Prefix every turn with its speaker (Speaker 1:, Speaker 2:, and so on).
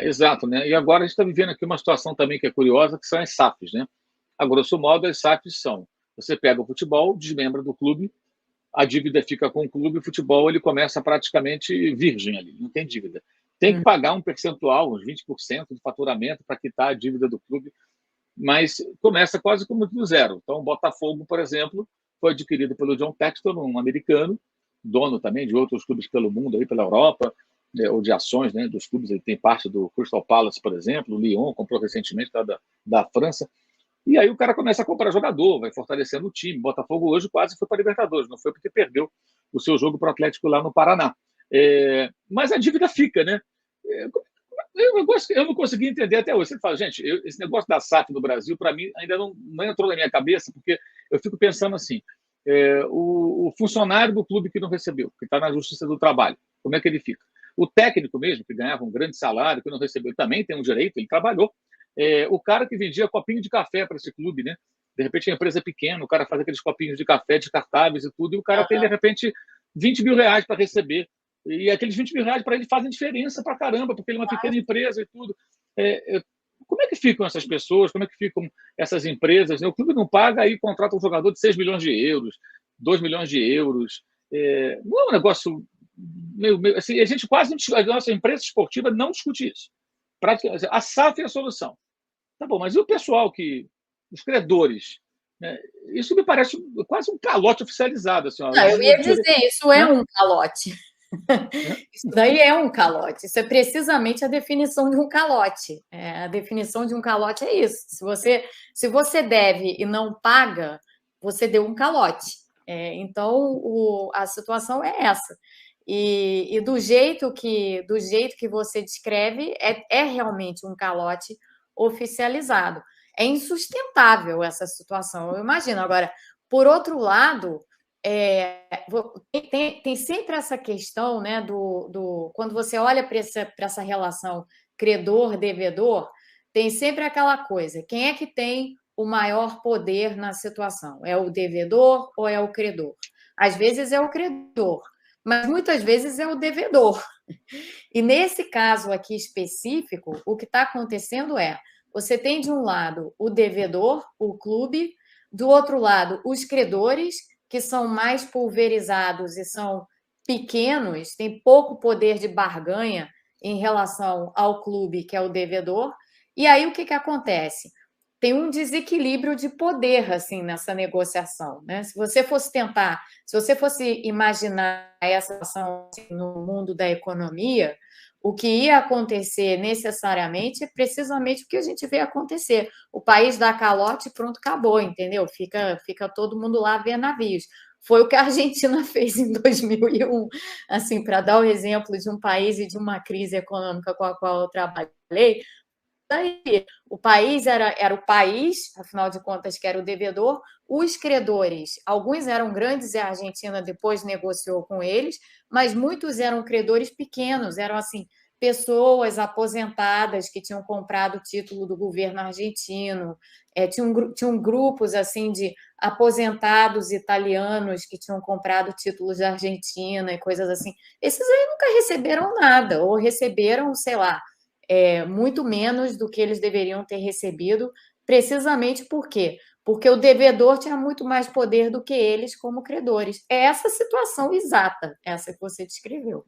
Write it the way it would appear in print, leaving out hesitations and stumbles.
Speaker 1: Exato, né? E agora a gente está vivendo aqui uma situação também que é curiosa, que são as SAFs, né? A grosso modo, as SAFs são: você pega o futebol, desmembra do clube, a dívida fica com o clube, o futebol ele começa praticamente virgem ali, não tem dívida. Tem que
Speaker 2: Hum.
Speaker 1: pagar um percentual, uns 20% do faturamento para quitar a dívida do clube, mas começa quase como do zero. Então, o Botafogo, por exemplo, foi adquirido pelo John Textor, um americano, dono também de outros clubes pelo mundo, aí, pela Europa, né, ou de ações, né, dos clubes. Ele tem parte do Crystal Palace, por exemplo, o Lyon comprou recentemente da França. E aí o cara começa a comprar jogador, vai fortalecendo o time. Botafogo hoje quase foi para a Libertadores, não foi porque perdeu o seu jogo para o Atlético lá no Paraná. Mas a dívida fica, né? É, eu não consegui entender até hoje. Você fala, gente, esse negócio da SAF no Brasil, para mim, ainda não entrou na minha cabeça, porque eu fico pensando assim: o funcionário do clube que não recebeu, que está na Justiça do Trabalho, como é que ele fica? O técnico mesmo, que ganhava um grande salário, que não recebeu, também tem um direito, ele trabalhou. O cara que vendia copinho de café para esse clube, né? De repente, a empresa é pequena, o cara faz aqueles copinhos de café descartáveis e tudo, e o cara tem, de repente, 20 mil reais para receber. E aqueles 20 mil reais para ele fazem diferença para caramba, porque ele é uma pequena empresa e tudo. Como é que ficam essas pessoas? Como é que ficam essas empresas? Né? O clube não paga, aí contrata um jogador de 6 milhões de euros, 2 milhões de euros. Não é um negócio meio assim, a gente quase não, a nossa empresa esportiva não discute isso. A SAF é a solução. Tá bom, mas e o pessoal os credores? Né? Isso me parece quase um calote oficializado. Assim, ó,
Speaker 2: Não, eu ia dizer, isso é
Speaker 1: né?
Speaker 2: um calote. Isso daí é um calote. Isso é precisamente a definição de um calote. A definição de um calote é isso. Se você deve e não paga, você deu um calote. Então, a situação é essa. E do jeito que você descreve, é realmente um calote oficializado. É insustentável essa situação, eu imagino. Agora, por outro lado, tem sempre essa questão, né, quando você olha para essa relação credor-devedor, tem sempre aquela coisa: quem é que tem o maior poder na situação? É o devedor ou é o credor? Às vezes é o credor, mas muitas vezes é o devedor. E nesse caso aqui específico, o que está acontecendo você tem de um lado o devedor, o clube, do outro lado os credores, que são mais pulverizados e são pequenos, têm pouco poder de barganha em relação ao clube, que é o devedor. E aí o que acontece? Tem um desequilíbrio de poder assim nessa negociação, né? Se você fosse imaginar essa situação assim, no mundo da economia, o que ia acontecer necessariamente é precisamente o que a gente vê acontecer. O país dá calote e pronto, acabou, entendeu? Fica todo mundo lá vendo navios. Foi o que a Argentina fez em 2001, assim, para dar o exemplo de um país e de uma crise econômica com a qual eu trabalhei. Daí, o país era o país, afinal de contas, que era o devedor, os credores, alguns eram grandes e a Argentina depois negociou com eles, mas muitos eram credores pequenos, eram assim, pessoas aposentadas que tinham comprado o título do governo argentino, tinham grupos assim de aposentados italianos que tinham comprado títulos da Argentina e coisas assim. Esses aí nunca receberam nada, ou receberam, sei lá, muito menos do que eles deveriam ter recebido, precisamente por quê? Porque o devedor tinha muito mais poder do que eles como credores. É essa situação exata, essa que você descreveu.